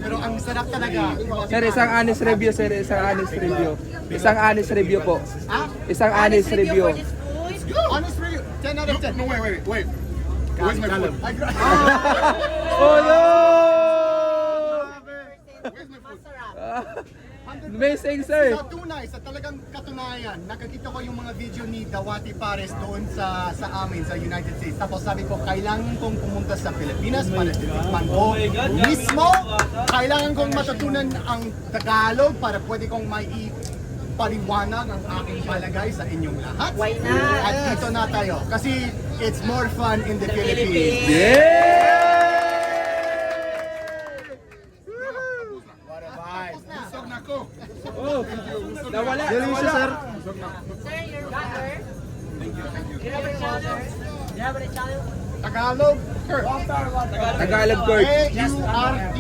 Pero ang sarap talaga. Sir, isang honest review, sir. Isang honest review. Isang honest review po. Ha? Isang honest review. Honest review, 10 out of 10. No, wait. Where's my food? Oh no! Where's my food? Amazing, sir. Sa tunay, sa talagang katunayan, nakakita ko yung mga video ni Dawati Pares doon sa amin sa United States. Tapos sabi ko, kailangan kong pumunta sa Pilipinas para titikman ko mismo. Kailangan kong matutunan ang Tagalog para pwede kong paliwanag ang aking palagay sa inyong lahat. Why not? At dito na tayo. Kasi it's more fun in the Philippines. Yeah! What a vibe. Busog na ako. Oh, nawala, Delicious, nawala. sir. Sir, your water. You have a channel? You have a channel? Tagalog, Kurt. Tagalog, Kurt. A-U-R-T.